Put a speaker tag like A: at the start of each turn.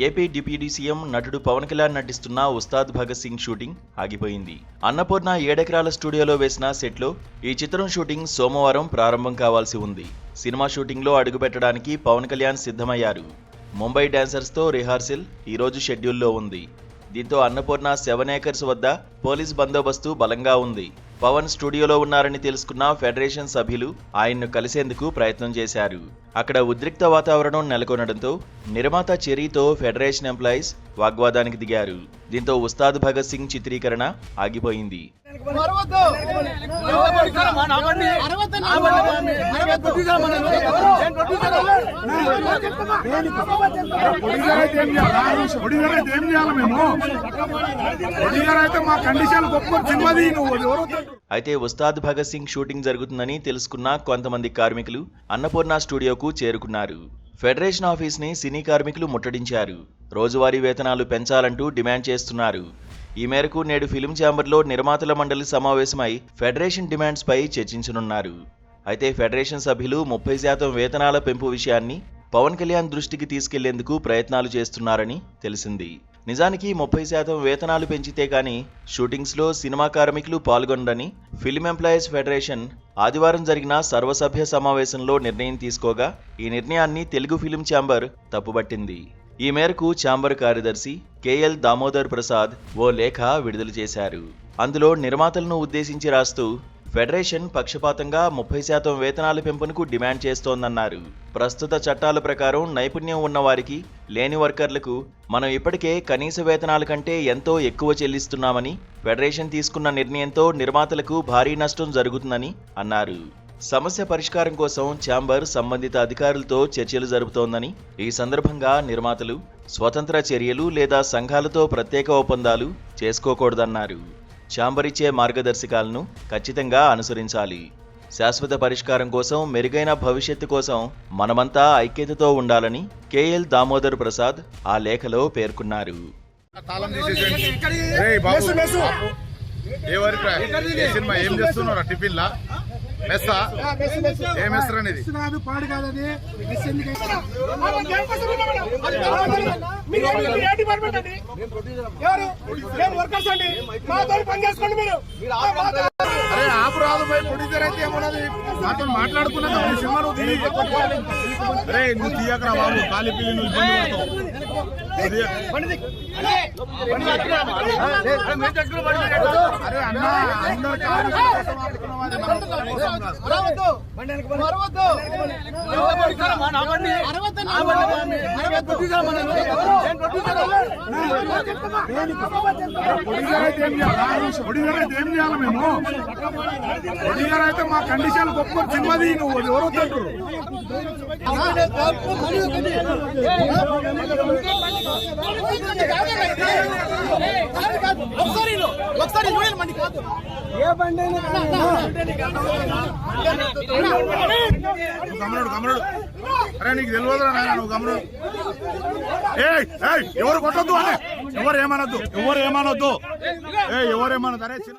A: AP deputy CM నటుడు పవన్ కళ్యాణ్ నటిస్తున్న Ustaad Bhagat Singh shooting ఆగిపోయింది. అన్నపూర్ణ 7 ఎకరాల స్టూడియోలో వేసిన సెట్లో ఈ చిత్రం షూటింగ్ సోమవారం ప్రారంభం కావాల్సి ఉంది. సినిమా షూటింగ్లో అడుగుపెట్టడానికి పవన్ కళ్యాణ్ సిద్ధమయ్యారు. ముంబై డాన్సర్స్తో రిహార్సల్ ఈ రోజు షెడ్యూల్లో ఉంది. దీంతో అన్నపూర్ణ 7 ఏకర్స్ వద్ద పోలీస్ బందోబస్తు బలంగా ఉంది. పవన్ స్టూడియోలో ఉన్నారని తెలుసుకున్న ఫెడరేషన్ సభ్యులు ఆయన్ను కలిసేందుకు ప్రయత్నం చేశారు. అక్కడ ఉద్రిక్త వాతావరణం నెలకొనడంతో నిర్మాత చెరీతో ఫెడరేషన్ ఎంప్లాయీస్ వాగ్వాదానికి దిగారు. దీంతో ఉస్తాద్ భగత్ సింగ్ చిత్రీకరణ ఆగిపోయింది. అయితే ఉస్తాద్ భగత్ సింగ్ షూటింగ్ జరుగుతుందని తెలుసుకున్న కొంతమంది కార్మికులు అన్నపూర్ణ స్టూడియోకు చేరుకున్నారు. ఫెడరేషన్ ఆఫీస్ ని సినీ కార్మికులు ముట్టడించారు. రోజువారీ వేతనాలు పెంచాలంటూ డిమాండ్ చేస్తున్నారు. ఈ మేరకు నేడు ఫిలిం ఛాంబర్లో నిర్మాతల మండలి సమావేశమై ఫెడరేషన్ డిమాండ్స్ పై చర్చించనున్నారు. అయితే ఫెడరేషన్ సభ్యులు 30% వేతనాల పెంపు విషయాన్ని పవన్ కళ్యాణ్ దృష్టికి తీసుకెళ్లేందుకు ప్రయత్నాలు చేస్తున్నారని తెలిసింది. నిజానికి 30% వేతనాలు పెంచితే కానీ షూటింగ్స్లో సినిమా కార్మికులు పాల్గొనరని ఫిల్మ్ ఎంప్లాయీస్ ఫెడరేషన్ ఆదివారం జరిగిన సర్వసభ్య సమావేశంలో నిర్ణయం తీసుకోగా ఈ నిర్ణయాన్ని తెలుగు ఫిలిం ఛాంబర్ తప్పుబట్టింది. ఈ మేరకు ఛాంబర్ కార్యదర్శి కేఎల్ దామోదర్ ప్రసాద్ ఓ లేఖ విడుదల చేశారు. అందులో నిర్మాతలను ఉద్దేశించి రాస్తూ ఫెడరేషన్ పక్షపాతంగా 30% వేతనాల పెంపునకు డిమాండ్ చేస్తోందన్నారు. ప్రస్తుత చట్టాల ప్రకారం నైపుణ్యం ఉన్నవారికి, లేని వర్కర్లకు మనం ఇప్పటికే కనీస వేతనాల కంటే ఎంతో ఎక్కువ చెల్లిస్తున్నామని, ఫెడరేషన్ తీసుకున్న నిర్ణయంతో నిర్మాతలకు భారీ నష్టం జరుగుతుందని అన్నారు. సమస్య పరిష్కారం కోసం ఛాంబర్ సంబంధిత అధికారులతో చర్చలు జరుపుతోందని, ఈ సందర్భంగా నిర్మాతలు స్వతంత్ర చర్యలు లేదా సంఘాలతో ప్రత్యేక ఒప్పందాలు చేసుకోకూడదన్నారు. ఛాంబర్ ఇచ్చే మార్గదర్శకాలను ఖచ్చితంగా అనుసరించాలి. శాశ్వత పరిష్కారం కోసం, మెరుగైన భవిష్యత్తు కోసం మనమంతా ఐక్యతతో ఉండాలని కేఎల్ దామోదర్ ప్రసాద్ ఆ లేఖలో పేర్కొన్నారు.
B: మాట్లాడుకున్నా నువ్వు తీయకరా బాబు, ఖాళీ పిల్లి ఏం చేయాలి మేము? అయితే మా కండిషన్ గొప్ప చిన్నది, నువ్వు ఎవరో తింటారు. గమనుడు అరే నీకు తెలియదురా నాయన, నువ్వు గమనుడు. ఎవరు కొట్టద్దు, ఎవరు ఏమనొద్దు, ఎవరు ఏమనొద్దు.